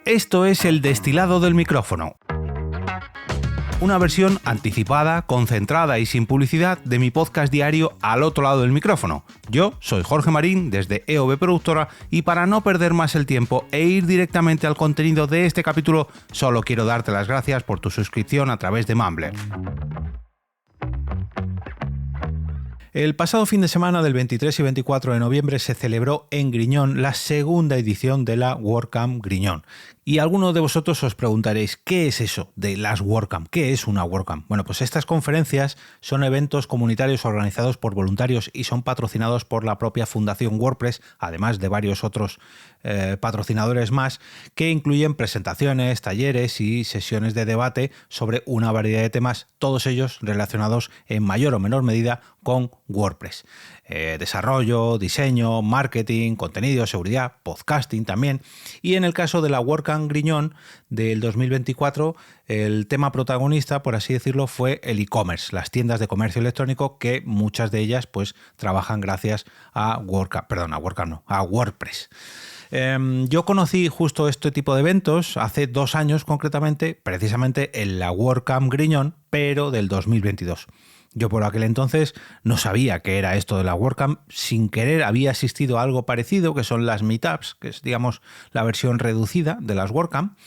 Esto es El Destilado del Micrófono. Una versión anticipada, concentrada y sin publicidad de mi podcast diario Al otro lado del micrófono. Yo soy Jorge Marín desde EOB Productora y para no perder más el tiempo e ir directamente al contenido de este capítulo, solo quiero darte las gracias por tu suscripción a través de Mumbler. El pasado fin de semana del 23 y 24 de noviembre se celebró en Griñón la segunda edición de la WordCamp Griñón. Y algunos de vosotros os preguntaréis, ¿qué es eso de las WordCamp? ¿Qué es una WordCamp? Bueno, pues estas conferencias son eventos comunitarios organizados por voluntarios y son patrocinados por la propia Fundación WordPress, además de varios otros patrocinadores más, que incluyen presentaciones, talleres y sesiones de debate sobre una variedad de temas, todos ellos relacionados en mayor o menor medida con WordPress. Desarrollo, diseño, marketing, contenido, seguridad, podcasting también. Y en el caso de la WordCamp Griñón del 2024, el tema protagonista, por así decirlo, fue el e-commerce, las tiendas de comercio electrónico, que muchas de ellas pues trabajan gracias a WordPress. Yo conocí justo este tipo de eventos hace 2 años concretamente, precisamente en la WordCamp Griñón, pero del 2022. Yo por aquel entonces no sabía qué era esto de la WordCamp. Sin querer había asistido a algo parecido, que son las Meetups, que es, digamos, la versión reducida de las WordCamp.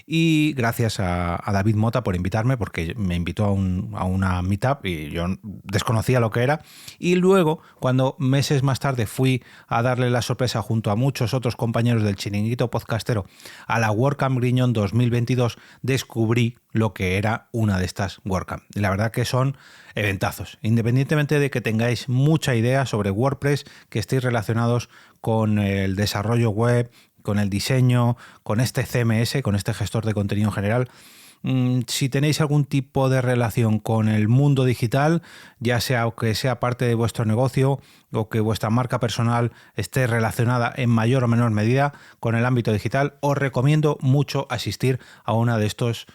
Y gracias a David Mota por invitarme, porque me invitó a una Meetup y yo desconocía lo que era. Y luego, cuando meses más tarde fui a darle la sorpresa junto a muchos otros compañeros del Chiringuito Podcastero a la WordCamp Griñón 2022, descubrí lo que era una de estas WordCamp. Y la verdad que son eventazos. Independientemente de que tengáis mucha idea sobre WordPress, que estéis relacionados con el desarrollo web, con el diseño, con este CMS, con este gestor de contenido en general, si tenéis algún tipo de relación con el mundo digital, ya sea que sea parte de vuestro negocio o que vuestra marca personal esté relacionada en mayor o menor medida con el ámbito digital, os recomiendo mucho asistir a una de estas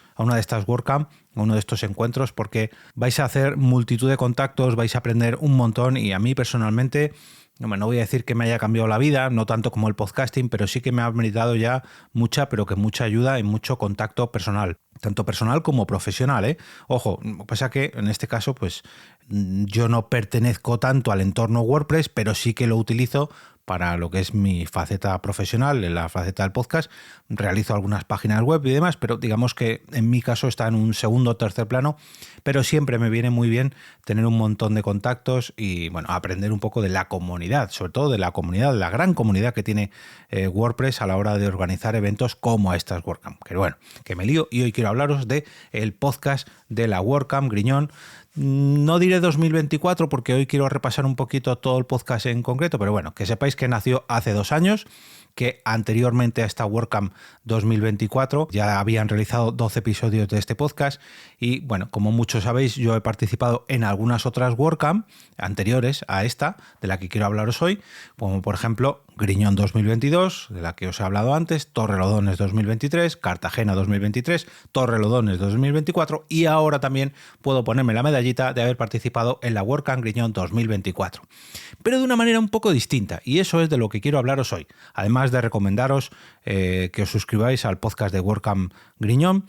WordCamp, a uno de estos encuentros, porque vais a hacer multitud de contactos, vais a aprender un montón y a mí personalmente, no voy a decir que me haya cambiado la vida, no tanto como el podcasting, pero sí que me ha brindado ya mucha ayuda y mucho contacto personal, tanto personal como profesional, ¿eh? Ojo, pasa que en este caso, pues yo no pertenezco tanto al entorno WordPress, pero sí que lo utilizo para lo que es mi faceta profesional, en la faceta del podcast. Realizo algunas páginas web y demás, pero digamos que en mi caso está en un segundo o tercer plano, pero siempre me viene muy bien tener un montón de contactos y bueno, aprender un poco de la comunidad, sobre todo de la comunidad, de la gran comunidad que tiene WordPress a la hora de organizar eventos como estas WordCamp. Que bueno, que me lío y hoy quiero hablaros de el podcast de la WordCamp Griñón. No diré 2024 porque hoy quiero repasar un poquito todo el podcast en concreto, pero bueno, que sepáis que nació hace 2 años, que anteriormente a esta WordCamp 2024 ya habían realizado 12 episodios de este podcast y bueno, como muchos sabéis, yo he participado en algunas otras WordCamp anteriores a esta, de la que quiero hablaros hoy, como por ejemplo Griñón 2022, de la que os he hablado antes, Torrelodones 2023, Cartagena 2023, Torrelodones 2024 y ahora también puedo ponerme la medallita de haber participado en la WordCamp Griñón 2024. Pero de una manera un poco distinta y eso es de lo que quiero hablaros hoy. Además de recomendaros que os suscribáis al podcast de WordCamp Griñón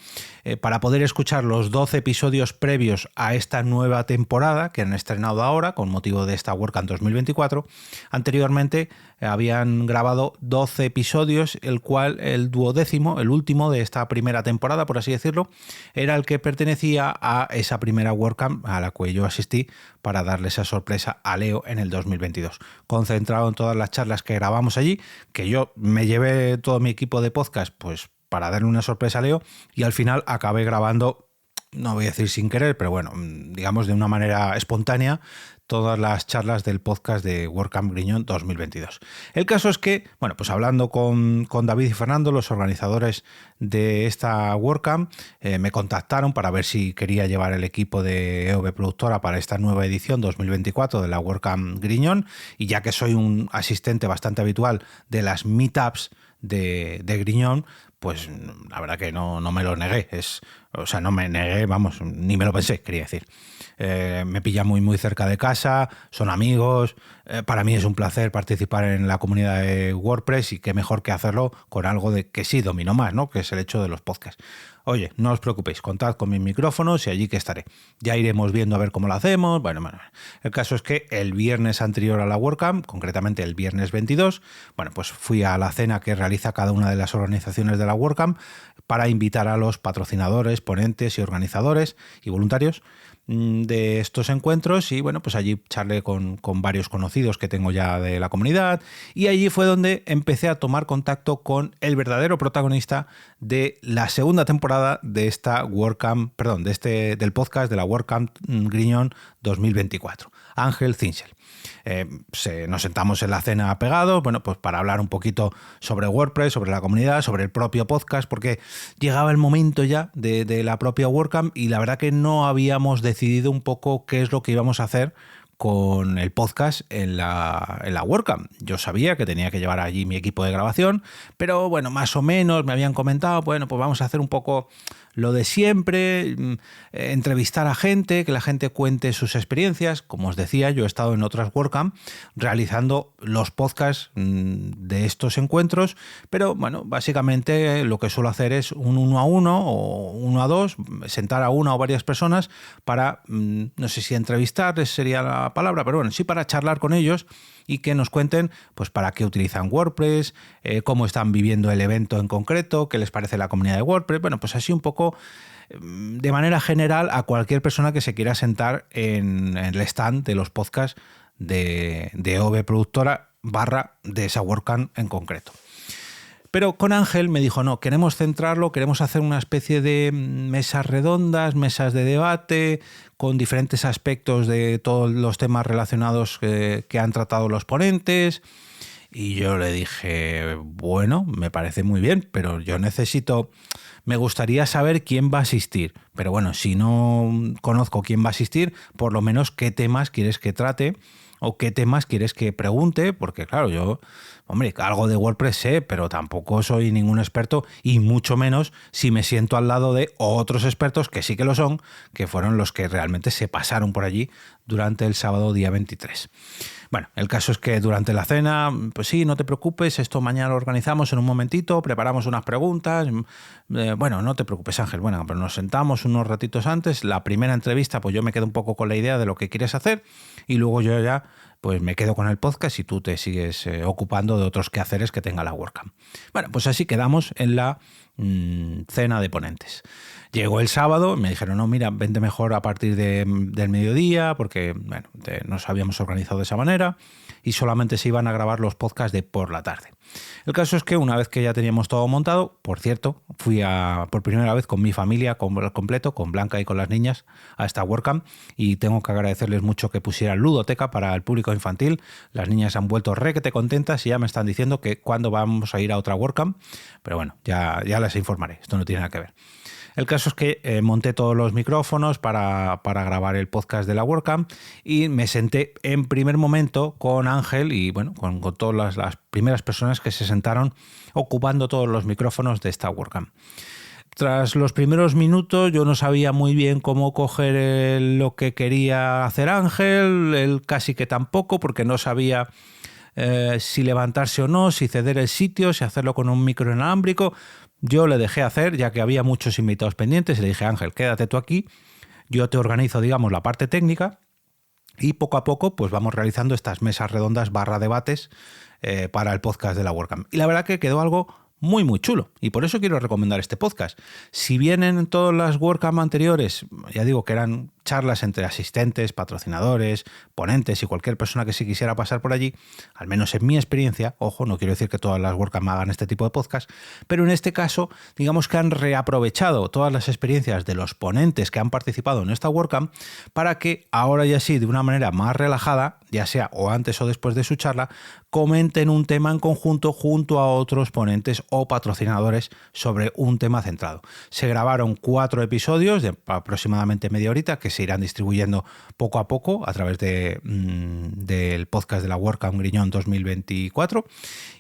para poder escuchar los 12 episodios previos a esta nueva temporada que han estrenado ahora con motivo de esta WordCamp 2024. Anteriormente habían grabado 12 episodios, el cual el 12º, el último de esta primera temporada, por así decirlo, era el que pertenecía a esa primera WordCamp a la que yo asistí para darle esa sorpresa a Leo en el 2022. Concentrado en todas las charlas que grabamos allí, que yo me llevé todo mi equipo de podcast pues para darle una sorpresa a Leo y al final acabé grabando, no voy a decir sin querer, pero bueno, digamos de una manera espontánea, todas las charlas del podcast de WordCamp Griñón 2022. El caso es que, bueno, pues hablando con David y Fernando, los organizadores de esta WordCamp, me contactaron para ver si quería llevar el equipo de EOB Productora para esta nueva edición 2024 de la WordCamp Griñón, y ya que soy un asistente bastante habitual de las Meetups de Griñón, pues la verdad que no me lo negué. No me negué, vamos, ni me lo pensé, quería decir. Me pilla muy cerca de casa, son amigos, Para mí es un placer participar en la comunidad de WordPress y qué mejor que hacerlo con algo de que sí domino más, ¿no? Que es el hecho de los podcasts. Oye, no os preocupéis, contad con mis micrófonos y allí que estaré. Ya iremos viendo a ver cómo lo hacemos. Bueno, el caso es que el viernes anterior a la WordCamp, concretamente el viernes 22, bueno, pues fui a la cena que realiza cada una de las organizaciones de la WordCamp para invitar a los patrocinadores, ponentes y organizadores y voluntarios de estos encuentros y bueno, pues allí charlé con varios conocidos que tengo ya de la comunidad y allí fue donde empecé a tomar contacto con el verdadero protagonista de la segunda temporada de esta WordCamp, perdón, del podcast de la WordCamp Griñón 2024, Ángel Zinsel. Nos sentamos en la cena pegados, bueno, pues para hablar un poquito sobre WordPress, sobre la comunidad, sobre el propio podcast, porque llegaba el momento ya de la propia WordCamp y la verdad que no habíamos decidido un poco qué es lo que íbamos a hacer con el podcast en la WordCamp. Yo sabía que tenía que llevar allí mi equipo de grabación, pero bueno, más o menos me habían comentado, bueno, pues vamos a hacer un poco lo de siempre, entrevistar a gente, que la gente cuente sus experiencias. Como os decía, yo he estado en otras WordCamp realizando los podcasts de estos encuentros, pero bueno, básicamente lo que suelo hacer es un 1 a 1 o 1 a 2, sentar a una o varias personas para, no sé si entrevistarles sería la palabra, pero bueno, sí para charlar con ellos y que nos cuenten pues para qué utilizan WordPress, cómo están viviendo el evento en concreto, qué les parece la comunidad de WordPress. Bueno, pues así un poco de manera general a cualquier persona que se quiera sentar en el stand de los podcasts de OV Productora / de esa WordCamp en concreto. Pero con Ángel me dijo, no, queremos centrarlo, queremos hacer una especie de mesas redondas, mesas de debate, con diferentes aspectos de todos los temas relacionados que han tratado los ponentes. Y yo le dije, bueno, me parece muy bien, pero yo me gustaría saber quién va a asistir. Pero bueno, si no conozco quién va a asistir, por lo menos qué temas quieres que trate o qué temas quieres que pregunte, porque claro, yo, hombre, algo de WordPress sé, pero tampoco soy ningún experto y mucho menos si me siento al lado de otros expertos que sí que lo son, que fueron los que realmente se pasaron por allí durante el sábado día 23. Bueno, el caso es que durante la cena, pues sí, no te preocupes, esto mañana lo organizamos en un momentito, preparamos unas preguntas. Bueno, no te preocupes, Ángel, bueno, pero nos sentamos unos ratitos antes. La primera entrevista, pues yo me quedo un poco con la idea de lo que quieres hacer y luego yo ya pues me quedo con el podcast y tú te sigues ocupando de otros quehaceres que tenga la WordCamp. Bueno, pues así quedamos en la cena de ponentes. Llegó el sábado, me dijeron, no, mira, vente mejor a partir del mediodía, porque bueno, nos habíamos organizado de esa manera y solamente se iban a grabar los podcasts de por la tarde. El caso es que una vez que ya teníamos todo montado, por cierto, fui por primera vez con mi familia completo, con Blanca y con las niñas, a esta WordCamp y tengo que agradecerles mucho que pusieran ludoteca para el público infantil. Las niñas han vuelto requete contentas y ya me están diciendo que cuándo vamos a ir a otra WordCamp, pero bueno, ya les informaré, esto no tiene nada que ver. El caso es que monté todos los micrófonos para grabar el podcast de la WordCamp y me senté en primer momento con Ángel y bueno, con todas las primeras personas que se sentaron ocupando todos los micrófonos de esta WordCamp. Tras los primeros minutos yo no sabía muy bien cómo coger lo que quería hacer Ángel, él casi que tampoco, porque no sabía si levantarse o no, si ceder el sitio, si hacerlo con un micro inalámbrico. Yo le dejé hacer, ya que había muchos invitados pendientes, y le dije, Ángel, quédate tú aquí, yo te organizo, digamos, la parte técnica y poco a poco pues vamos realizando estas mesas redondas / debates para el podcast de la WordCamp. Y la verdad que quedó algo muy, muy chulo. Y por eso quiero recomendar este podcast. Si bien en todas las WordCamp anteriores, ya digo que eran charlas entre asistentes, patrocinadores, ponentes y cualquier persona que se quisiera pasar por allí, al menos en mi experiencia, ojo, no quiero decir que todas las WordCamp hagan este tipo de podcast, pero en este caso, digamos que han reaprovechado todas las experiencias de los ponentes que han participado en esta WordCamp para que ahora ya sí, de una manera más relajada, ya sea o antes o después de su charla, comenten un tema en conjunto junto a otros ponentes o patrocinadores sobre un tema centrado. Se grabaron 4 episodios de aproximadamente media horita que se irán distribuyendo poco a poco a través del podcast de la WordCamp Griñón 2024.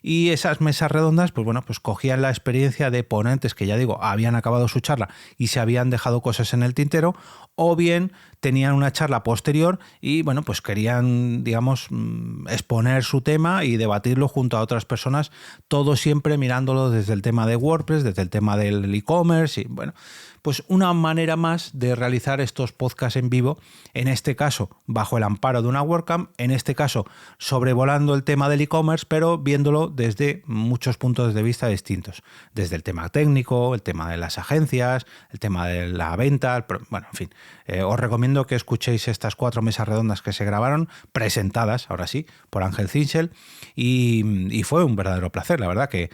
Y esas mesas redondas, pues bueno, pues cogían la experiencia de ponentes que, ya digo, habían acabado su charla y se habían dejado cosas en el tintero, o bien tenían una charla posterior y bueno, pues querían, digamos, exponer su tema y debatirlo junto a otras personas, todo siempre mirándolo desde el tema de WordPress, desde el tema del e-commerce y bueno, pues una manera más de realizar estos podcasts en vivo, en este caso bajo el amparo de una WordCamp, en este caso sobrevolando el tema del e-commerce, pero viéndolo desde muchos puntos de vista distintos, desde el tema técnico, el tema de las agencias, el tema de la venta, bueno, en fin, os recomiendo que escuchéis estas 4 mesas redondas que se grabaron, presentadas, ahora sí, por Ángel Cinchel, y fue un verdadero placer, la verdad, que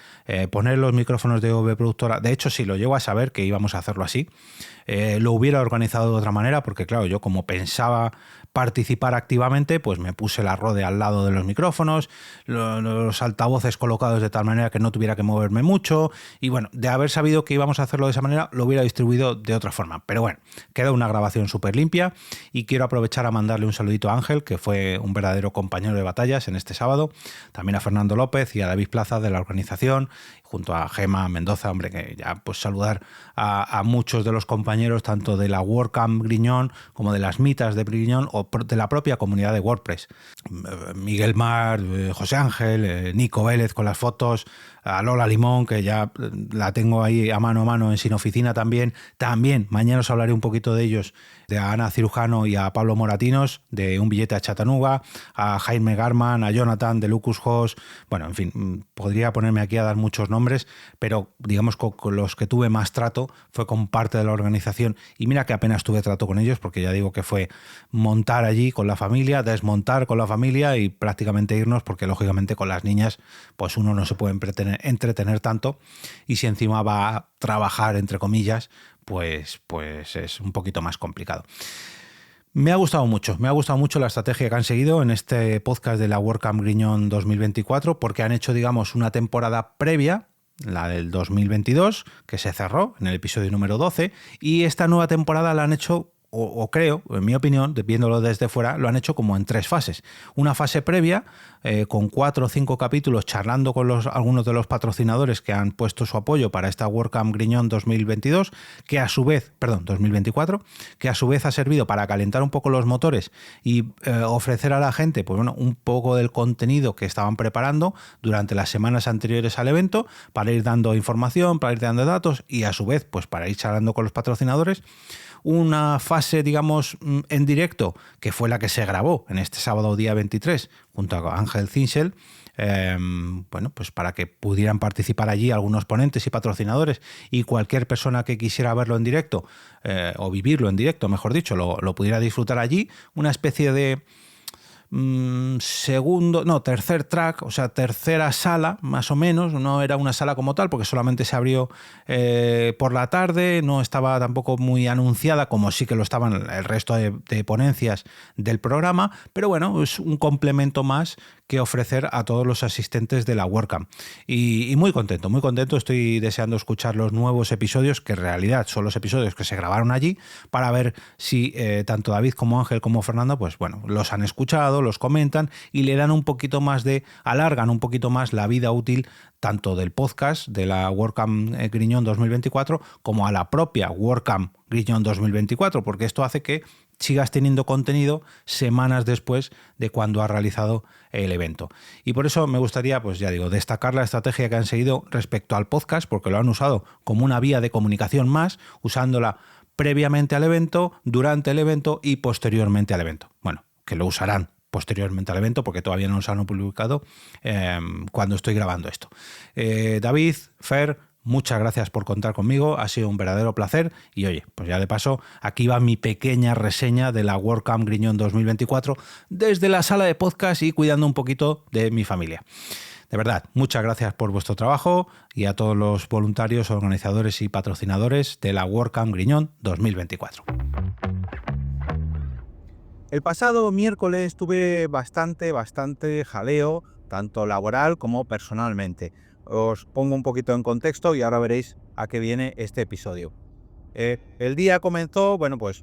poner los micrófonos de OV Productora, de hecho, si lo llego a saber que íbamos a hacerlo así, lo hubiera organizado de otra manera, porque claro, yo como pensaba participar activamente, pues me puse la Rode al lado de los micrófonos, los altavoces colocados de tal manera que no tuviera que moverme mucho, y bueno, de haber sabido que íbamos a hacerlo de esa manera, lo hubiera distribuido de otra forma. Pero bueno, queda una grabación súper limpia y quiero aprovechar a mandarle un saludito a Ángel, que fue un verdadero compañero de batallas en este sábado, también a Fernando López y a David Plaza de la organización, junto a Gema Mendoza, hombre, que ya pues saludar a muchos de los compañeros, tanto de la WordCamp Griñón como de las mitas de Griñón o de la propia comunidad de WordPress. Miguel Mar, José Ángel, Nico Vélez con las fotos, a Lola Limón, que ya la tengo ahí a mano en Sin Oficina también. También, mañana os hablaré un poquito de ellos, de Ana Cirujano y a Pablo Moratinos, de Un Billete a Chattanooga, a Jaime Garman, a Jonathan de Lucas Host. Bueno, en fin, podría ponerme aquí a dar muchos nombres, pero digamos que con los que tuve más trato fue con parte de la organización. Y mira que apenas tuve trato con ellos, porque ya digo que fue montar allí con la familia, desmontar con la familia y prácticamente irnos, porque lógicamente con las niñas pues uno no se puede entretener tanto, y si encima va a trabajar, entre comillas, pues es un poquito más complicado. Me ha gustado mucho la estrategia que han seguido en este podcast de la WordCamp Griñón 2024, porque han hecho, digamos, una temporada previa, la del 2022, que se cerró en el episodio número 12, y esta nueva temporada la han hecho, o creo, en mi opinión, viéndolo desde fuera, lo han hecho como en 3 fases. Una fase previa, con 4 o 5 capítulos charlando con algunos de los patrocinadores que han puesto su apoyo para esta WordCamp Griñón 2022, que a su vez, 2024, que a su vez ha servido para calentar un poco los motores y ofrecer a la gente, pues bueno, un poco del contenido que estaban preparando durante las semanas anteriores al evento, para ir dando información, para ir dando datos y a su vez, pues para ir charlando con los patrocinadores. Una fase, digamos, en directo, que fue la que se grabó en este sábado día 23 junto a Ángel Cinchel, bueno, pues para que pudieran participar allí algunos ponentes y patrocinadores, y cualquier persona que quisiera verlo en directo, o vivirlo en directo, mejor dicho, lo pudiera disfrutar allí. Una especie de tercer track, o sea, tercera sala, más o menos. No era una sala como tal, porque solamente se abrió por la tarde, no estaba tampoco muy anunciada, como sí que lo estaban el resto de ponencias del programa, pero bueno, es un complemento más que ofrecer a todos los asistentes de la WordCamp. Y muy contento, estoy deseando escuchar los nuevos episodios, que en realidad son los episodios que se grabaron allí, para ver si tanto David como Ángel como Fernando, pues bueno, los han escuchado, los comentan y le dan un poquito más alargan un poquito más la vida útil tanto del podcast de la WordCamp Griñón 2024 como a la propia WordCamp Griñón 2024, porque esto hace que sigas teniendo contenido semanas después de cuando has realizado el evento. Y por eso me gustaría, pues ya digo, destacar la estrategia que han seguido respecto al podcast, porque lo han usado como una vía de comunicación más, usándola previamente al evento, durante el evento y posteriormente al evento. Bueno, que lo usarán posteriormente al evento, porque todavía no se han publicado cuando estoy grabando esto. David, Fer, muchas gracias por contar conmigo, ha sido un verdadero placer. Y oye, pues ya de paso, aquí va mi pequeña reseña de la WordCamp Griñón 2024 desde la sala de podcast y cuidando un poquito de mi familia. De verdad, muchas gracias por vuestro trabajo, y a todos los voluntarios, organizadores y patrocinadores de la WordCamp Griñón 2024. El pasado miércoles tuve bastante jaleo, tanto laboral como personalmente. Os pongo un poquito en contexto y ahora veréis a qué viene este episodio. El día comenzó, bueno, pues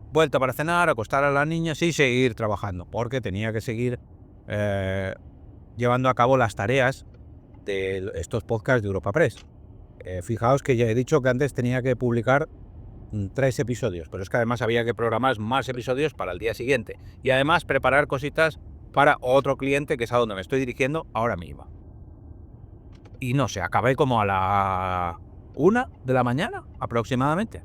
vuelta para cenar, acostar a las niñas y seguir trabajando, porque tenía que seguir llevando a cabo las tareas de estos podcasts de Europa Press. Fijaos que ya he dicho que antes tenía que publicar 3 episodios, pero es que además había que programar más episodios para el día siguiente y además preparar cositas para otro cliente, que es a donde me estoy dirigiendo ahora mismo. Y no sé, acabé como a la 1 de la mañana aproximadamente.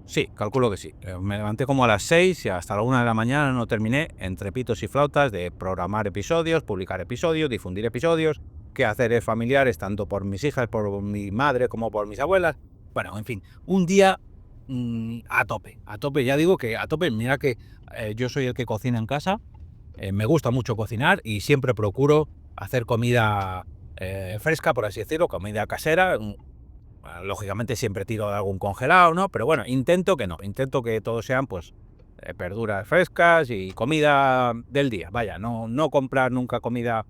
Sí, calculo que sí. Me levanté como a las 6 y hasta la 1 de la mañana no terminé, entre pitos y flautas, de programar episodios, publicar episodios, difundir episodios, quehaceres familiares, tanto por mis hijas, por mi madre, como por mis abuelas. Bueno, en fin, un día a tope, ya digo que a tope. Mira que yo soy el que cocina en casa, me gusta mucho cocinar y siempre procuro hacer comida fresca, por así decirlo, comida casera. Lógicamente siempre tiro de algún congelado, ¿no? Pero bueno, intento que todo sean pues verduras frescas y comida del día. Vaya, no comprar nunca comida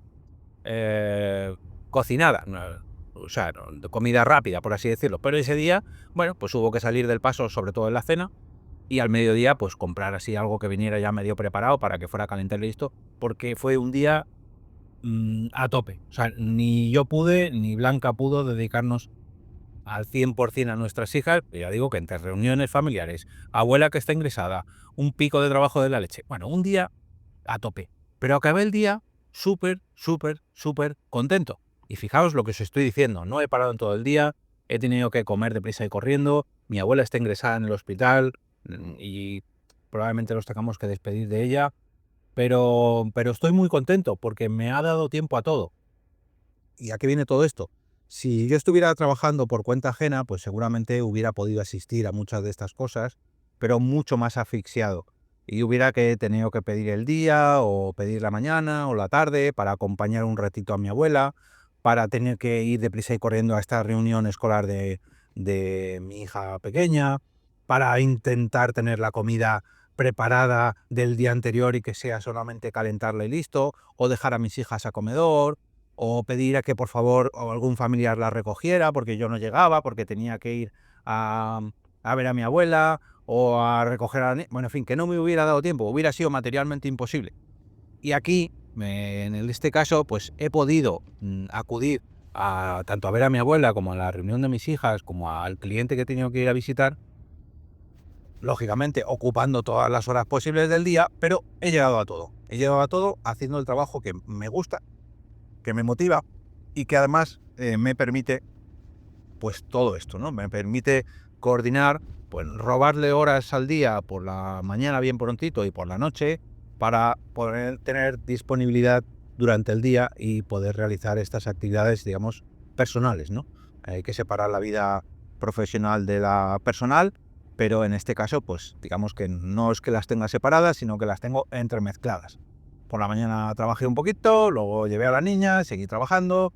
cocinada, o sea, comida rápida, por así decirlo. Pero ese día, bueno, pues hubo que salir del paso, sobre todo en la cena, y al mediodía pues comprar así algo que viniera ya medio preparado para que fuera calentado y listo, porque fue un día a tope. O sea, ni yo pude, ni Blanca pudo dedicarnos al 100% a nuestras hijas. Ya digo que entre reuniones familiares, abuela que está ingresada, un pico de trabajo de la leche. Bueno, un día a tope. Pero acabé el día súper contento. Y fijaos lo que os estoy diciendo, no he parado en todo el día, he tenido que comer deprisa y corriendo, mi abuela está ingresada en el hospital y probablemente nos tengamos que despedir de ella, pero estoy muy contento porque me ha dado tiempo a todo. ¿Y a qué viene todo esto? Si yo estuviera trabajando por cuenta ajena, pues seguramente hubiera podido asistir a muchas de estas cosas, pero mucho más asfixiado. Y hubiera tenido que pedir el día, o pedir la mañana, o la tarde, para acompañar un ratito a mi abuela, para tener que ir deprisa y corriendo a esta reunión escolar de mi hija pequeña, para intentar tener la comida preparada del día anterior y que sea solamente calentarla y listo, o dejar a mis hijas a comedor, o pedir a que por favor o algún familiar la recogiera porque yo no llegaba, porque tenía que ir a ver a mi abuela o a recoger a la bueno, en fin, que no me hubiera dado tiempo, hubiera sido materialmente imposible. Y aquí, en este caso, pues he podido acudir tanto a ver a mi abuela como a la reunión de mis hijas, como al cliente que he tenido que ir a visitar, lógicamente ocupando todas las horas posibles del día, pero he llegado a todo. He llegado a todo haciendo el trabajo que me gusta, que me motiva y que además me permite pues todo esto, ¿no? Me permite coordinar, pues robarle horas al día por la mañana bien prontito y por la noche para poder tener disponibilidad durante el día y poder realizar estas actividades, digamos, personales, ¿no? Hay que separar la vida profesional de la personal, pero en este caso, pues digamos que no es que las tenga separadas, sino que las tengo entremezcladas. Por la mañana trabajé un poquito, luego llevé a la niña, seguí trabajando,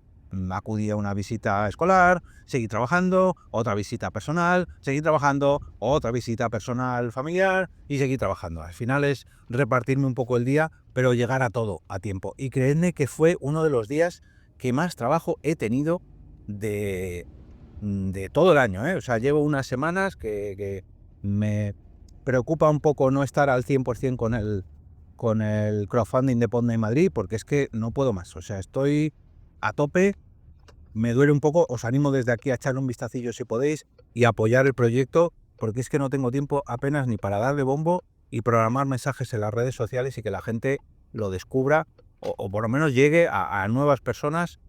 acudí a una visita escolar, seguí trabajando, otra visita personal, seguí trabajando, otra visita personal familiar y seguí trabajando. Al final es repartirme un poco el día, pero llegar a todo a tiempo. Y creedme que fue uno de los días que más trabajo he tenido de todo el año, ¿eh? O sea, llevo unas semanas que me preocupa un poco no estar al 100% con el crowdfunding de Podney Madrid, porque es que no puedo más. O sea, estoy a tope, me duele un poco. Os animo desde aquí a echarle un vistacillo si podéis y apoyar el proyecto, porque es que no tengo tiempo apenas ni para darle bombo y programar mensajes en las redes sociales y que la gente lo descubra o por lo menos llegue a nuevas personas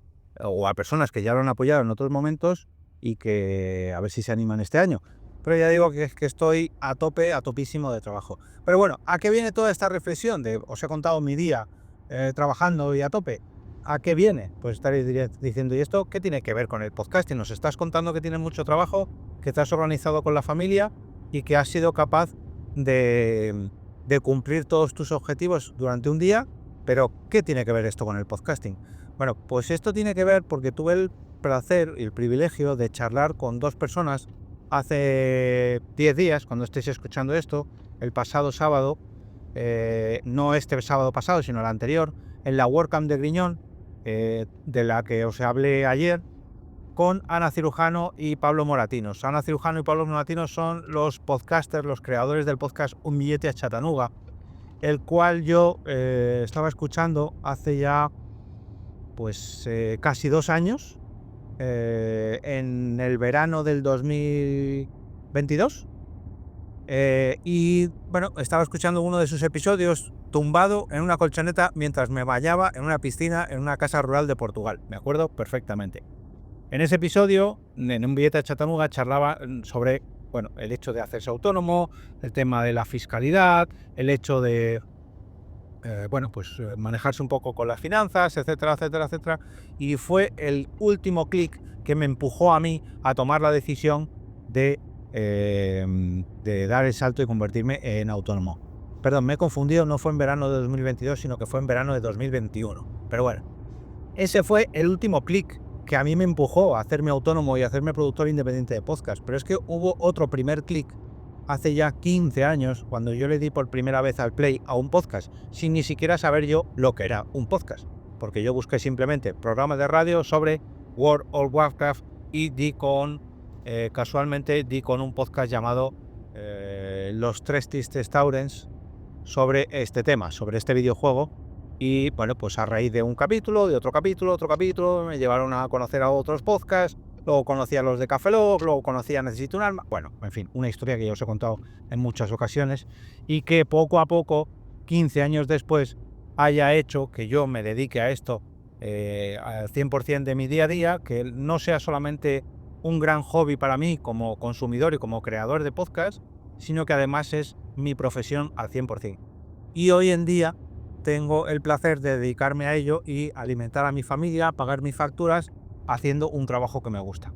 o a personas que ya lo han apoyado en otros momentos y que a ver si se animan este año. Pero ya digo que es que estoy a tope, a topísimo de trabajo. Pero bueno, ¿a qué viene toda esta reflexión? Os he contado mi día trabajando y a tope. ¿A qué viene? Pues estaréis diciendo, ¿y esto qué tiene que ver con el podcasting? Nos estás contando que tienes mucho trabajo, que te has organizado con la familia y que has sido capaz de cumplir todos tus objetivos durante un día, pero ¿qué tiene que ver esto con el podcasting? Bueno, pues esto tiene que ver porque tuve el placer y el privilegio de charlar con dos personas hace 10 días, cuando estéis escuchando esto, el pasado sábado, no este sábado pasado, sino el anterior, en la WordCamp de Griñón, de la que os hablé ayer, con Ana Cirujano y Pablo Moratinos. Ana Cirujano y Pablo Moratinos son los podcasters, los creadores del podcast Un Billete a Chattanooga, el cual yo estaba escuchando hace ya pues casi 2 años, en el verano del 2022. Y bueno, estaba escuchando uno de sus episodios tumbado en una colchoneta mientras me bañaba en una piscina en una casa rural de Portugal. Me acuerdo perfectamente. En ese episodio, en Un Billete a Chattanooga, charlaba sobre el hecho de hacerse autónomo, el tema de la fiscalidad, el hecho de manejarse un poco con las finanzas, etcétera, etcétera, etcétera. Y fue el último clic que me empujó a mí a tomar la decisión de dar el salto y convertirme en autónomo. Perdón, me he confundido, no fue en verano de 2022, sino que fue en verano de 2021. Pero bueno, ese fue el último clic que a mí me empujó a hacerme autónomo y a hacerme productor independiente de podcast. Pero es que hubo otro primer clic hace ya 15 años, cuando yo le di por primera vez al play a un podcast, sin ni siquiera saber yo lo que era un podcast. Porque yo busqué simplemente programas de radio sobre World of Warcraft y casualmente di con un podcast llamado Los Tres Tristes Taurens sobre este tema, sobre este videojuego. Y pues a raíz de un capítulo, de otro capítulo, me llevaron a conocer a otros podcasts. Luego conocí a los de Café Lock, luego conocí a Necesito un Alma. Bueno, en fin, una historia que ya os he contado en muchas ocasiones y que poco a poco, 15 años después, haya hecho que yo me dedique a esto al 100% de mi día a día, que no sea solamente un gran hobby para mí como consumidor y como creador de podcast, sino que además es mi profesión al 100%. Y hoy en día tengo el placer de dedicarme a ello y alimentar a mi familia, pagar mis facturas, haciendo un trabajo que me gusta.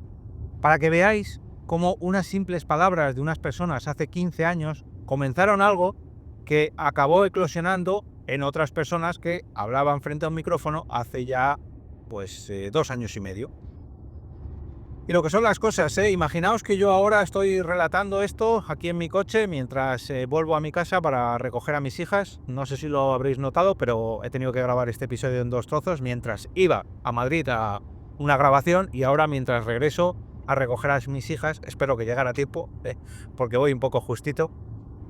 Para que veáis cómo unas simples palabras de unas personas hace 15 años comenzaron algo que acabó eclosionando en otras personas que hablaban frente a un micrófono hace ya 2 años y medio. Y lo que son las cosas, imaginaos que yo ahora estoy relatando esto aquí en mi coche mientras vuelvo a mi casa para recoger a mis hijas. No sé si lo habréis notado, pero he tenido que grabar este episodio en 2 trozos mientras iba a Madrid a una grabación y ahora mientras regreso a recoger a mis hijas. Espero que llegara a tiempo, porque voy un poco justito.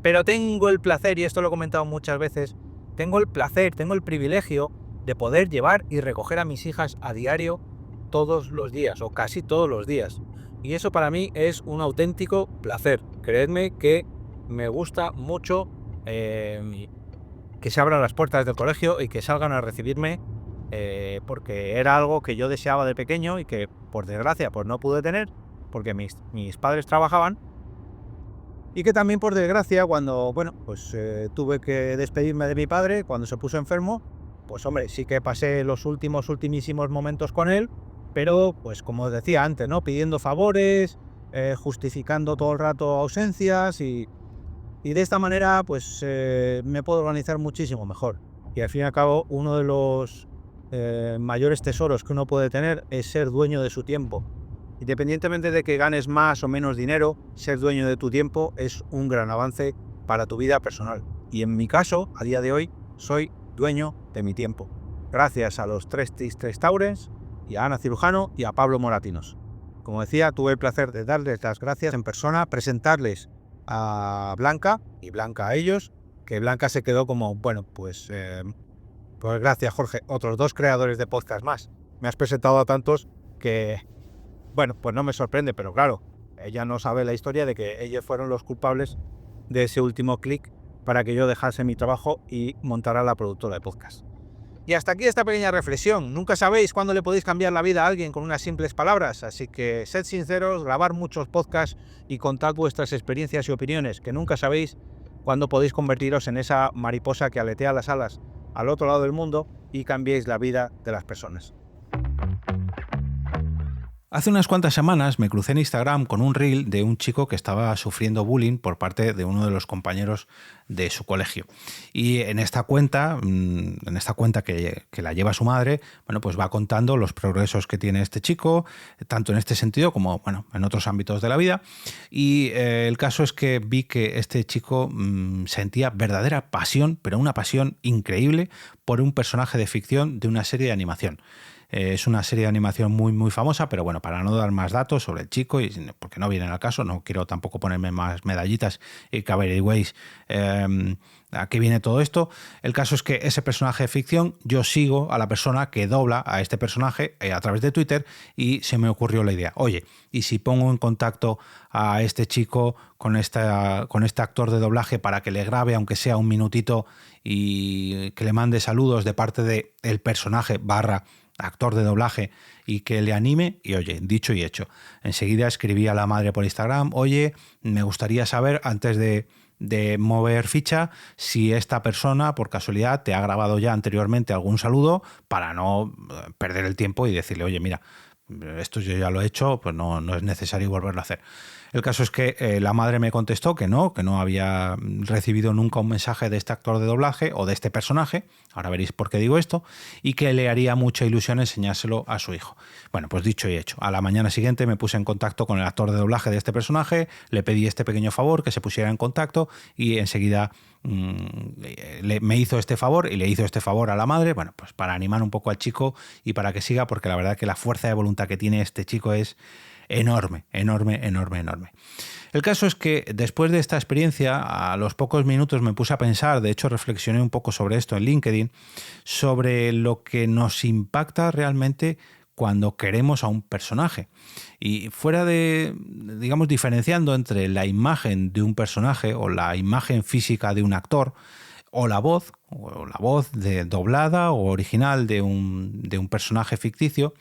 Pero tengo el placer, y esto lo he comentado muchas veces, tengo el privilegio de poder llevar y recoger a mis hijas a diario todos los días, o casi todos los días. Y eso para mí es un auténtico placer. Creedme que me gusta mucho que se abran las puertas del colegio y que salgan a recibirme, porque era algo que yo deseaba de pequeño y que por desgracia no pude tener, porque mis padres trabajaban, y que también por desgracia cuando tuve que despedirme de mi padre cuando se puso enfermo, sí que pasé los ultimísimos momentos con él, pero como os decía antes, ¿no? Pidiendo favores, justificando todo el rato ausencias y de esta manera me puedo organizar muchísimo mejor. Y al fin y al cabo uno de los mayores tesoros que uno puede tener es ser dueño de su tiempo. Independientemente de que ganes más o menos dinero, ser dueño de tu tiempo es un gran avance para tu vida personal. Y en mi caso, a día de hoy, soy dueño de mi tiempo. Gracias a los Tres Tristes Taurens y a Ana Cirujano y a Pablo Moratinos. Como decía, tuve el placer de darles las gracias en persona, presentarles a Blanca y Blanca a ellos, que Blanca se quedó como, pues gracias Jorge, otros 2 creadores de podcast más. Me has presentado a tantos que, pues no me sorprende, pero claro, ella no sabe la historia de que ellos fueron los culpables de ese último clic para que yo dejase mi trabajo y montara la productora de podcast. Y hasta aquí esta pequeña reflexión. Nunca sabéis cuándo le podéis cambiar la vida a alguien con unas simples palabras, así que sed sinceros, grabar muchos podcasts y contad vuestras experiencias y opiniones, que nunca sabéis cuándo podéis convertiros en esa mariposa que aletea las alas al otro lado del mundo y cambiéis la vida de las personas. Hace unas cuantas semanas me crucé en Instagram con un reel de un chico que estaba sufriendo bullying por parte de uno de los compañeros de su colegio. Y en esta cuenta que la lleva su madre, pues va contando los progresos que tiene este chico, tanto en este sentido como en otros ámbitos de la vida. Y el caso es que vi que este chico sentía verdadera pasión, pero una pasión increíble, por un personaje de ficción de una serie de animación. Es una serie de animación muy, muy famosa, pero bueno, para no dar más datos sobre el chico, y porque no viene al caso, no quiero tampoco ponerme más medallitas y que averigüéis a qué viene todo esto. El caso es que ese personaje de ficción, yo sigo a la persona que dobla a este personaje a través de Twitter, y se me ocurrió la idea, oye, ¿y si pongo en contacto a este chico con este actor de doblaje para que le grabe, aunque sea un minutito, y que le mande saludos de parte del personaje barra actor de doblaje y que le anime? Y oye, dicho y hecho. Enseguida escribí a la madre por Instagram, oye, me gustaría saber, antes de mover ficha, si esta persona por casualidad te ha grabado ya anteriormente algún saludo, para no perder el tiempo y decirle, oye, mira, esto yo ya lo he hecho, pues no es necesario volverlo a hacer. El caso es que la madre me contestó que no había recibido nunca un mensaje de este actor de doblaje o de este personaje, ahora veréis por qué digo esto, y que le haría mucha ilusión enseñárselo a su hijo. Bueno, pues dicho y hecho, a la mañana siguiente me puse en contacto con el actor de doblaje de este personaje, le pedí este pequeño favor, que se pusiera en contacto, y enseguida me hizo este favor, y le hizo este favor a la madre, bueno, pues para animar un poco al chico y para que siga, porque la verdad que la fuerza de voluntad que tiene este chico es enorme, enorme, enorme, enorme. El caso es que después de esta experiencia, a los pocos minutos me puse a pensar, de hecho reflexioné un poco sobre esto en LinkedIn, sobre lo que nos impacta realmente cuando queremos a un personaje. Y fuera de, digamos, diferenciando entre la imagen de un personaje o la imagen física de un actor, o la voz de doblada o original de un personaje ficticio,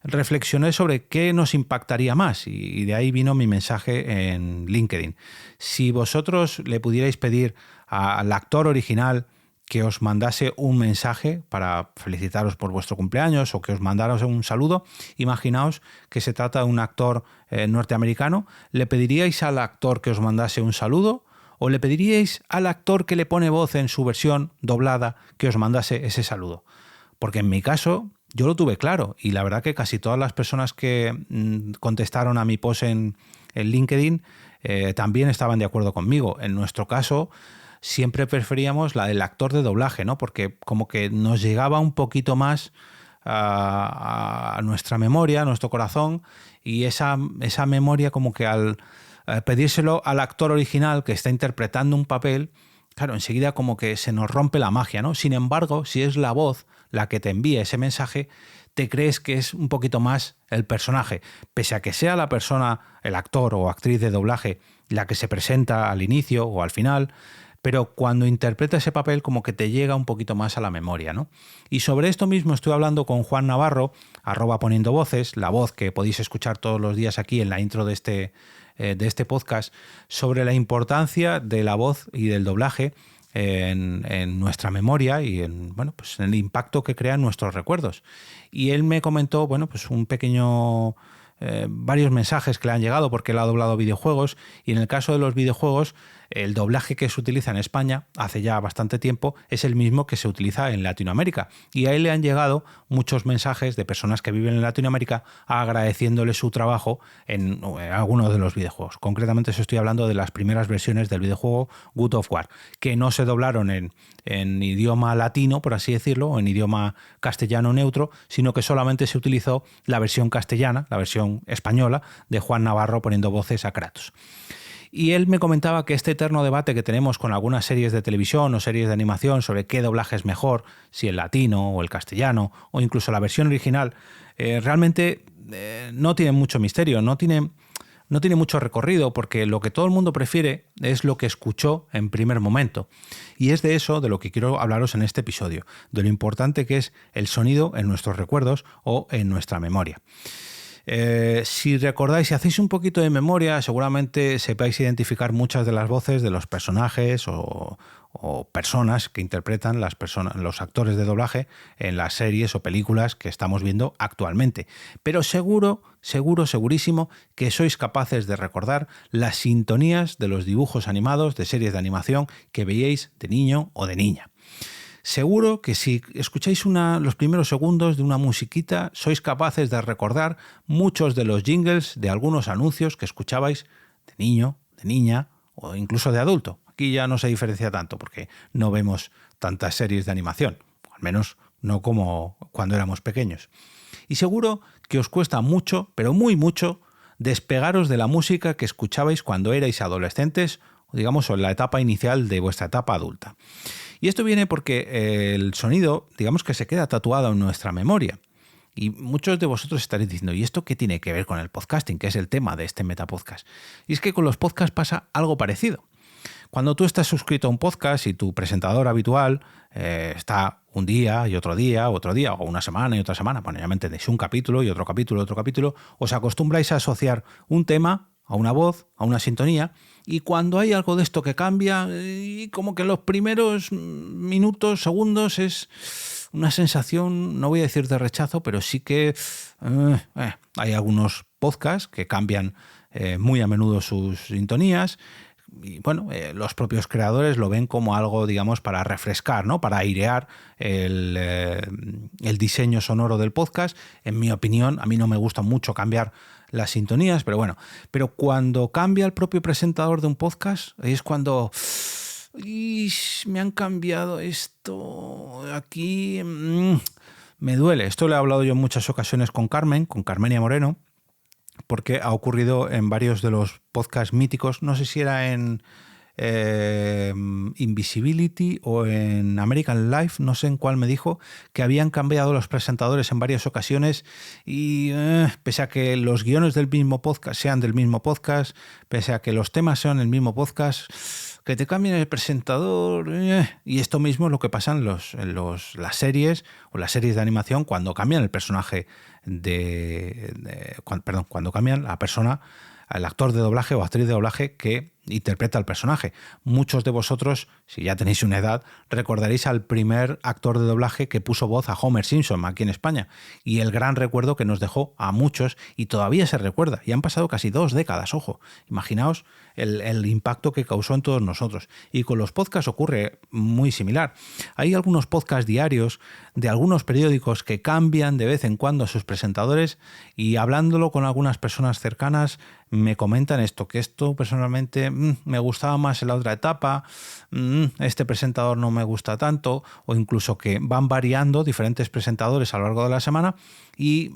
reflexioné sobre qué nos impactaría más, y de ahí vino mi mensaje en LinkedIn. Si vosotros le pudierais pedir al actor original que os mandase un mensaje para felicitaros por vuestro cumpleaños o que os mandara un saludo, imaginaos que se trata de un actor norteamericano, ¿le pediríais al actor que os mandase un saludo o le pediríais al actor que le pone voz en su versión doblada que os mandase ese saludo? Porque en mi caso yo lo tuve claro, y la verdad que casi todas las personas que contestaron a mi post en LinkedIn también estaban de acuerdo conmigo. En nuestro caso siempre preferíamos la del actor de doblaje, ¿no? Porque como que nos llegaba un poquito más a nuestra memoria, a nuestro corazón, y esa memoria, como que al pedírselo al actor original que está interpretando un papel, claro, enseguida como que se nos rompe la magia, ¿no? Sin embargo, si es la voz la que te envía ese mensaje, te crees que es un poquito más el personaje, pese a que sea la persona, el actor o actriz de doblaje, la que se presenta al inicio o al final, pero cuando interpreta ese papel como que te llega un poquito más a la memoria, ¿no? Y sobre esto mismo estoy hablando con Juan Navarro, @poniendovoces, la voz que podéis escuchar todos los días aquí en la intro de este podcast, sobre la importancia de la voz y del doblaje en nuestra memoria y en el impacto que crea en nuestros recuerdos. Y él me comentó, pues un pequeño varios mensajes que le han llegado, porque él ha doblado videojuegos, y en el caso de los videojuegos el doblaje que se utiliza en España hace ya bastante tiempo es el mismo que se utiliza en Latinoamérica, y a él le han llegado muchos mensajes de personas que viven en Latinoamérica agradeciéndole su trabajo en algunos de los videojuegos. Concretamente estoy hablando de las primeras versiones del videojuego God of War, que no se doblaron en idioma latino, por así decirlo, o en idioma castellano neutro, sino que solamente se utilizó la versión castellana, la versión española de Juan Navarro poniendo voces a Kratos. Y él me comentaba que este eterno debate que tenemos con algunas series de televisión o series de animación sobre qué doblaje es mejor, si el latino o el castellano o incluso la versión original, realmente no tiene mucho misterio, no tiene mucho recorrido, porque lo que todo el mundo prefiere es lo que escuchó en primer momento. Y es de eso de lo que quiero hablaros en este episodio, de lo importante que es el sonido en nuestros recuerdos o en nuestra memoria. Si recordáis, si hacéis un poquito de memoria, seguramente sepáis identificar muchas de las voces de los personajes o personas que interpretan los actores de doblaje en las series o películas que estamos viendo actualmente. Pero segurísimo que sois capaces de recordar las sintonías de los dibujos animados de series de animación que veíais de niño o de niña. Seguro que si escucháis los primeros segundos de una musiquita, sois capaces de recordar muchos de los jingles de algunos anuncios que escuchabais de niño, de niña o incluso de adulto. Aquí ya no se diferencia tanto porque no vemos tantas series de animación, al menos no como cuando éramos pequeños. Y seguro que os cuesta mucho, pero muy mucho, despegaros de la música que escuchabais cuando erais adolescentes, digamos, en la etapa inicial de vuestra etapa adulta. Y esto viene porque el sonido, digamos que se queda tatuado en nuestra memoria. Y muchos de vosotros estaréis diciendo, ¿y esto qué tiene que ver con el podcasting? Que es el tema de este metapodcast. Y es que con los podcasts pasa algo parecido. Cuando tú estás suscrito a un podcast y tu presentador habitual está un día y otro día, o una semana y otra semana, bueno, ya me entendéis, un capítulo y otro capítulo, os acostumbráis a asociar un tema a una voz, a una sintonía, y cuando hay algo de esto que cambia, y como que en los primeros minutos, segundos, es una sensación, no voy a decir de rechazo, pero sí que hay algunos podcasts que cambian muy a menudo sus sintonías. Y bueno, los propios creadores lo ven como algo, digamos, para refrescar, ¿no? Para airear el diseño sonoro del podcast. En mi opinión, a mí no me gusta mucho cambiar las sintonías, pero bueno. Pero cuando cambia el propio presentador de un podcast, ahí es cuando me han cambiado esto aquí. Me duele. Esto lo he hablado yo en muchas ocasiones con Carmenia Moreno, porque ha ocurrido en varios de los podcasts míticos, no sé si era en Invisibility o en American Life, no sé en cuál me dijo, que habían cambiado los presentadores en varias ocasiones y pese a que los guiones del mismo podcast sean del mismo podcast, pese a que los temas sean del mismo podcast, que te cambien el presentador, y esto mismo es lo que pasa en las series o las series de animación cuando cambian el personaje cuando cambian la persona, el actor de doblaje o actriz de doblaje que interpreta al personaje. Muchos de vosotros, si ya tenéis una edad, recordaréis al primer actor de doblaje que puso voz a Homer Simpson aquí en España y el gran recuerdo que nos dejó a muchos y todavía se recuerda. Y han pasado casi 2 décadas, ojo. Imaginaos el impacto que causó en todos nosotros. Y con los podcasts ocurre muy similar. Hay algunos podcasts diarios de algunos periódicos que cambian de vez en cuando a sus presentadores y hablándolo con algunas personas cercanas me comentan esto, que esto personalmente me gustaba más en la otra etapa, este presentador no me gusta tanto, o incluso que van variando diferentes presentadores a lo largo de la semana y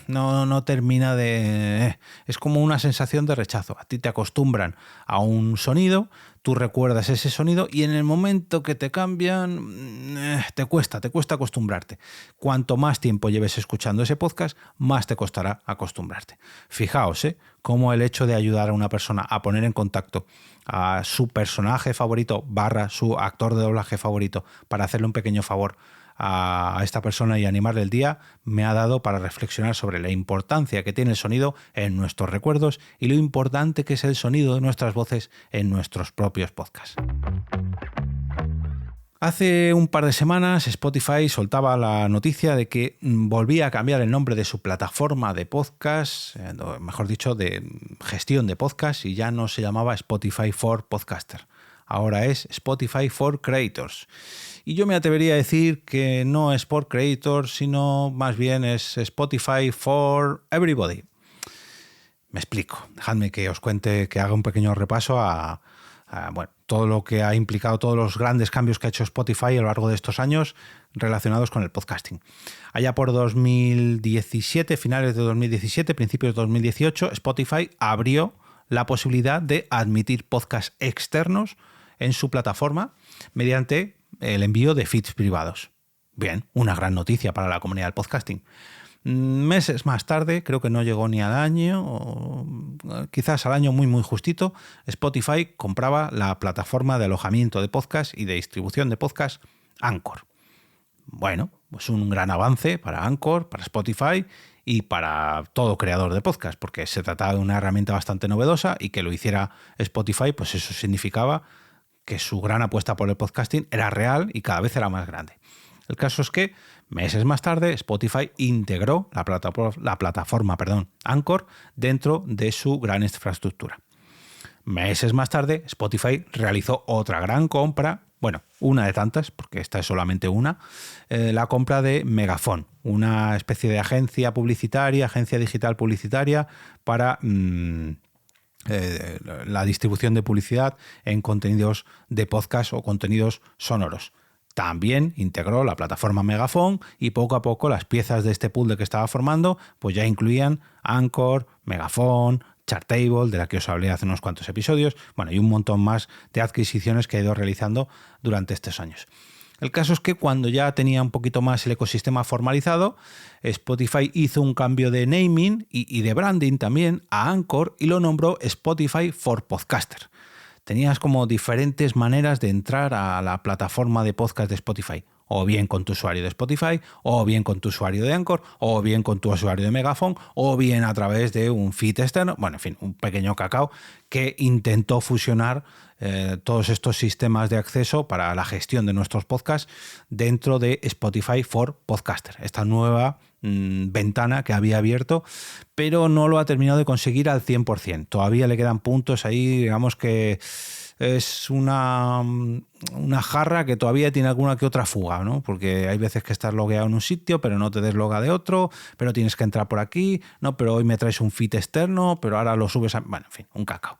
no termina de... Es como una sensación de rechazo. A ti te acostumbran a un sonido, tú recuerdas ese sonido y en el momento que te cambian te cuesta acostumbrarte. Cuanto más tiempo lleves escuchando ese podcast, más te costará acostumbrarte. Fijaos, cómo el hecho de ayudar a una persona a poner en contacto a su personaje favorito / su actor de doblaje favorito para hacerle un pequeño favor a esta persona y animarle el día, me ha dado para reflexionar sobre la importancia que tiene el sonido en nuestros recuerdos y lo importante que es el sonido de nuestras voces en nuestros propios podcasts. Hace un par de semanas Spotify soltaba la noticia de que volvía a cambiar el nombre de su plataforma de podcast, mejor dicho, de gestión de podcast, y ya no se llamaba Spotify for Podcaster. Ahora es Spotify for Creators. Y yo me atrevería a decir que no es for Creators, sino más bien es Spotify for Everybody. Me explico. Dejadme que os cuente, que haga un pequeño repaso a todo lo que ha implicado, todos los grandes cambios que ha hecho Spotify a lo largo de estos años relacionados con el podcasting. Allá por 2017, finales de 2017, principios de 2018, Spotify abrió la posibilidad de admitir podcasts externos en su plataforma mediante el envío de feeds privados. Bien, una gran noticia para la comunidad del podcasting. Meses más tarde, creo que no llegó ni al año, o quizás al año muy muy justito, Spotify compraba la plataforma de alojamiento de podcast y de distribución de podcast Anchor. Bueno, pues un gran avance para Anchor, para Spotify y para todo creador de podcast, porque se trataba de una herramienta bastante novedosa y que lo hiciera Spotify, pues eso significaba que su gran apuesta por el podcasting era real y cada vez era más grande. El caso es que meses más tarde Spotify integró la plataforma Anchor dentro de su gran infraestructura. Meses más tarde Spotify realizó otra gran compra, bueno, una de tantas, porque esta es solamente una, la compra de Megaphone, una especie de agencia digital publicitaria para la distribución de publicidad en contenidos de podcast o contenidos sonoros. También integró la plataforma Megaphone y poco a poco las piezas de este puzzle que estaba formando pues ya incluían Anchor, Megaphone, Chartable, de la que os hablé hace unos cuantos episodios, bueno, y un montón más de adquisiciones que ha ido realizando durante estos años. El caso es que cuando ya tenía un poquito más el ecosistema formalizado, Spotify hizo un cambio de naming y de branding también a Anchor y lo nombró Spotify for Podcaster. Tenías como diferentes maneras de entrar a la plataforma de podcast de Spotify. O bien con tu usuario de Spotify, o bien con tu usuario de Anchor, o bien con tu usuario de Megaphone, o bien a través de un feed externo. Bueno, en fin, un pequeño cacao que intentó fusionar todos estos sistemas de acceso para la gestión de nuestros podcasts dentro de Spotify for Podcaster. Esta nueva ventana que había abierto, pero no lo ha terminado de conseguir al 100%. Todavía le quedan puntos ahí, digamos que es una jarra que todavía tiene alguna que otra fuga, ¿no? Porque hay veces que estás logueado en un sitio, pero no te desloga de otro, pero tienes que entrar por aquí, no, pero hoy me traes un feed externo, pero ahora lo subes a... Bueno, en fin, un cacao.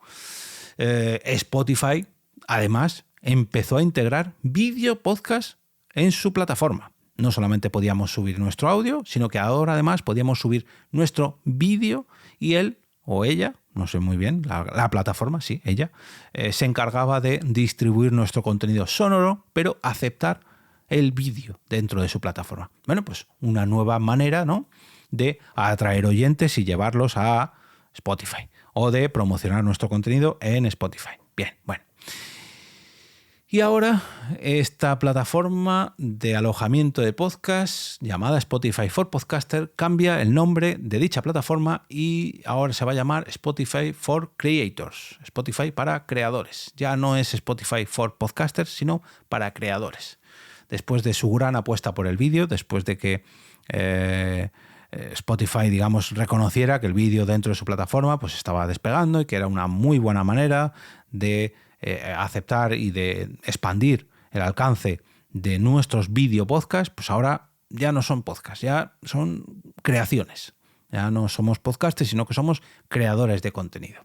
Spotify, además, empezó a integrar vídeo podcast en su plataforma. No solamente podíamos subir nuestro audio, sino que ahora además podíamos subir nuestro vídeo y él o ella, no sé muy bien, la plataforma, sí, ella, se encargaba de distribuir nuestro contenido sonoro, pero aceptar el vídeo dentro de su plataforma. Bueno, pues una nueva manera, ¿no?, de atraer oyentes y llevarlos a Spotify o de promocionar nuestro contenido en Spotify. Bien, bueno. Y ahora esta plataforma de alojamiento de podcast llamada Spotify for Podcaster cambia el nombre de dicha plataforma y ahora se va a llamar Spotify for Creators, Spotify para creadores. Ya no es Spotify for Podcasters, sino para creadores. Después de su gran apuesta por el vídeo, después de que Spotify, digamos, reconociera que el vídeo dentro de su plataforma pues estaba despegando y que era una muy buena manera de aceptar y de expandir el alcance de nuestros video podcasts, pues ahora ya no son podcasts, ya son creaciones. Ya no somos podcasters, sino que somos creadores de contenido.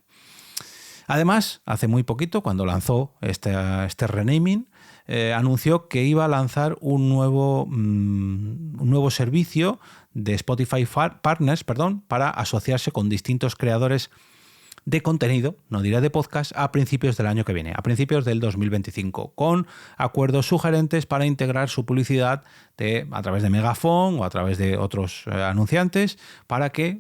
Además, hace muy poquito, cuando lanzó este renaming, anunció que iba a lanzar un nuevo servicio de Spotify Partners, para asociarse con distintos creadores de contenido, no diré de podcast, a principios del año que viene, a principios del 2025, con acuerdos sugerentes para integrar su publicidad a través de Megaphone o a través de otros anunciantes para que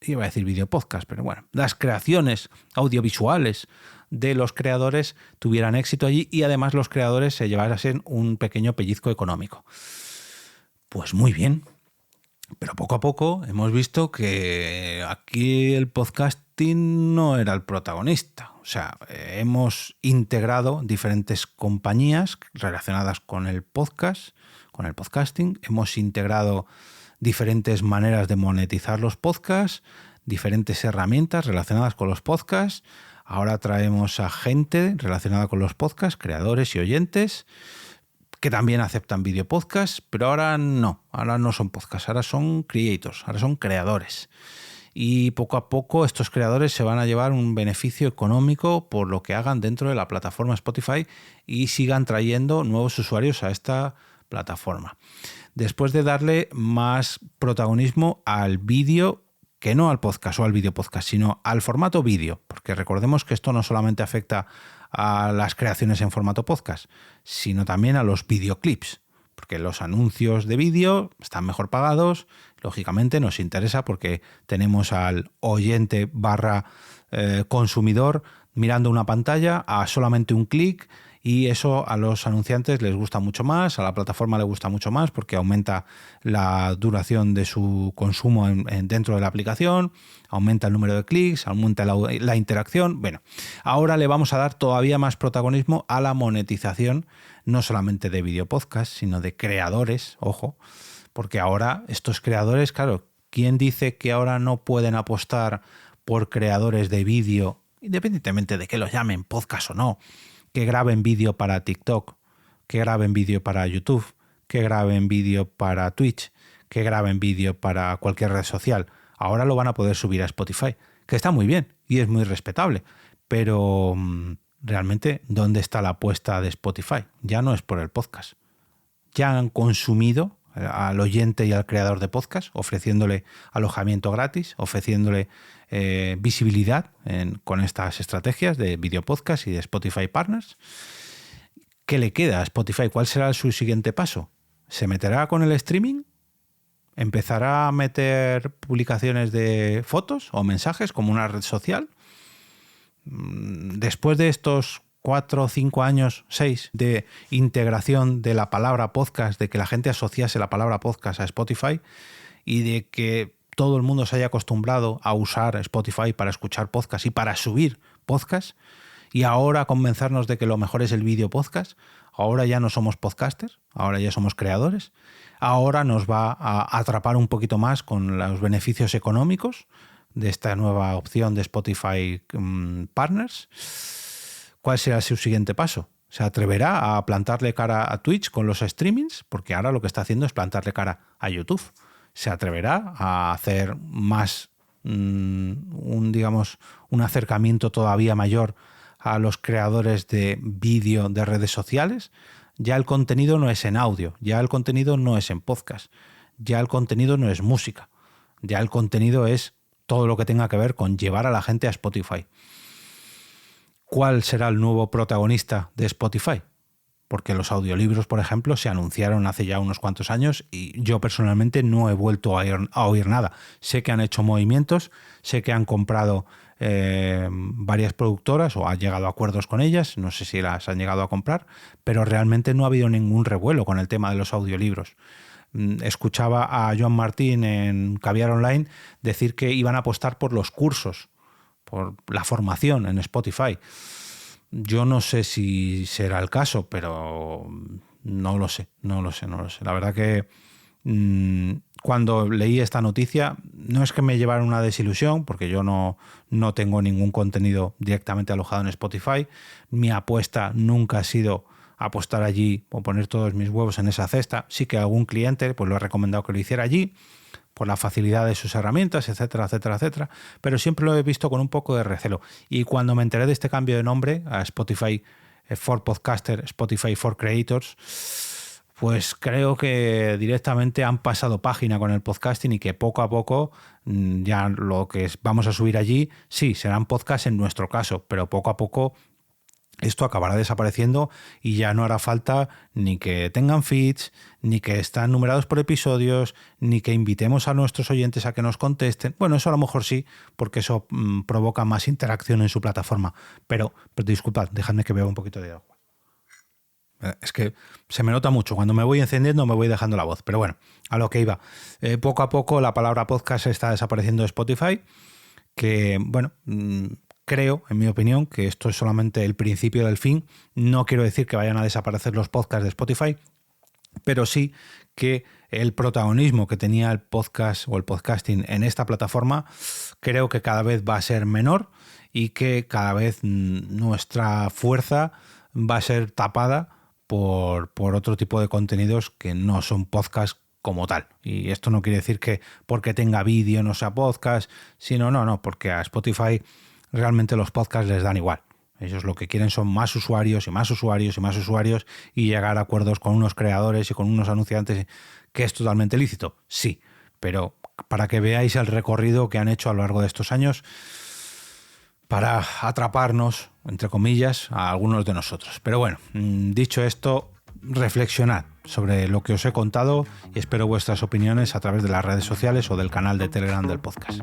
iba a decir video podcast, pero bueno, las creaciones audiovisuales de los creadores tuvieran éxito allí y además los creadores se llevasen un pequeño pellizco económico. Pues muy bien. Pero poco a poco hemos visto que aquí el podcasting no era el protagonista. O sea, hemos integrado diferentes compañías relacionadas con el podcast, con el podcasting. Hemos integrado diferentes maneras de monetizar los podcasts, diferentes herramientas relacionadas con los podcasts. Ahora traemos a gente relacionada con los podcasts, creadores y oyentes, que también aceptan video podcast, pero ahora no son podcasts, ahora son creators, ahora son creadores. Y poco a poco estos creadores se van a llevar un beneficio económico por lo que hagan dentro de la plataforma Spotify y sigan trayendo nuevos usuarios a esta plataforma. Después de darle más protagonismo al vídeo, que no al podcast o al video podcast, sino al formato vídeo, porque recordemos que esto no solamente afecta a las creaciones en formato podcast, sino también a los videoclips, porque los anuncios de vídeo están mejor pagados, lógicamente nos interesa porque tenemos al oyente / consumidor mirando una pantalla a solamente un clic y eso a los anunciantes les gusta mucho más, a la plataforma le gusta mucho más porque aumenta la duración de su consumo dentro de la aplicación, aumenta el número de clics, aumenta la interacción. Bueno, ahora le vamos a dar todavía más protagonismo a la monetización, no solamente de video podcast, sino de creadores, ojo, porque ahora estos creadores, claro, ¿quién dice que ahora no pueden apostar por creadores de vídeo, independientemente de que los llamen podcast o no? Que graben vídeo para TikTok, que graben vídeo para YouTube, que graben vídeo para Twitch, que graben vídeo para cualquier red social. Ahora lo van a poder subir a Spotify, que está muy bien y es muy respetable, pero realmente, ¿dónde está la apuesta de Spotify? Ya no es por el podcast. Ya han consumido al oyente y al creador de podcast, ofreciéndole alojamiento gratis, ofreciéndole visibilidad con estas estrategias de video podcast y de Spotify Partners. ¿Qué le queda a Spotify? ¿Cuál será su siguiente paso? ¿Se meterá con el streaming? ¿Empezará a meter publicaciones de fotos o mensajes como una red social? Después de estos 4 o 5 años, 6, de integración de la palabra podcast, de que la gente asociase la palabra podcast a Spotify y de que todo el mundo se haya acostumbrado a usar Spotify para escuchar podcast y para subir podcast, y ahora convencernos de que lo mejor es el vídeo podcast, ahora ya no somos podcasters, ahora ya somos creadores, ahora nos va a atrapar un poquito más con los beneficios económicos de esta nueva opción de Spotify Partners. ¿Cuál será su siguiente paso? ¿Se atreverá a plantarle cara a Twitch con los streamings? Porque ahora lo que está haciendo es plantarle cara a YouTube. ¿Se atreverá a hacer más un acercamiento todavía mayor a los creadores de vídeo de redes sociales? Ya el contenido no es en audio, ya el contenido no es en podcast, ya el contenido no es música, ya el contenido es todo lo que tenga que ver con llevar a la gente a Spotify. ¿Cuál será el nuevo protagonista de Spotify? Porque los audiolibros, por ejemplo, se anunciaron hace ya unos cuantos años y yo personalmente no he vuelto a oír nada. Sé que han hecho movimientos, sé que han comprado varias productoras o han llegado a acuerdos con ellas, no sé si las han llegado a comprar, pero realmente no ha habido ningún revuelo con el tema de los audiolibros. Escuchaba a Joan Martín en Caviar Online decir que iban a apostar por los cursos, por la formación en Spotify. Yo no sé si será el caso, pero no lo sé. La verdad que cuando leí esta noticia, no es que me llevara una desilusión, porque yo no tengo ningún contenido directamente alojado en Spotify. Mi apuesta nunca ha sido apostar allí o poner todos mis huevos en esa cesta. Sí que a algún cliente pues lo he recomendado que lo hiciera allí, por la facilidad de sus herramientas, etcétera, etcétera, etcétera, pero siempre lo he visto con un poco de recelo. Y cuando me enteré de este cambio de nombre a Spotify for Podcaster, Spotify for Creators, pues creo que directamente han pasado página con el podcasting y que poco a poco ya lo que vamos a subir allí, sí, serán podcasts en nuestro caso, pero poco a poco esto acabará desapareciendo y ya no hará falta ni que tengan feeds, ni que están numerados por episodios, ni que invitemos a nuestros oyentes a que nos contesten. Bueno, eso a lo mejor sí, porque eso provoca más interacción en su plataforma. Pero disculpad, dejadme que beba un poquito de agua. Es que se me nota mucho. Cuando me voy encendiendo me voy dejando la voz. Pero bueno, a lo que iba. Poco a poco la palabra podcast está desapareciendo de Spotify, que bueno... Creo, en mi opinión, que esto es solamente el principio del fin. No quiero decir que vayan a desaparecer los podcasts de Spotify, pero sí que el protagonismo que tenía el podcast o el podcasting en esta plataforma creo que cada vez va a ser menor y que cada vez nuestra fuerza va a ser tapada por otro tipo de contenidos que no son podcasts como tal. Y esto no quiere decir que porque tenga vídeo no sea podcast, sino no, porque a Spotify realmente los podcasts les dan igual. Ellos lo que quieren son más usuarios y más usuarios y más usuarios y llegar a acuerdos con unos creadores y con unos anunciantes, que es totalmente lícito, sí, pero para que veáis el recorrido que han hecho a lo largo de estos años para atraparnos, entre comillas, a algunos de nosotros. Pero bueno, dicho esto, reflexionad sobre lo que os he contado y espero vuestras opiniones a través de las redes sociales o del canal de Telegram del podcast.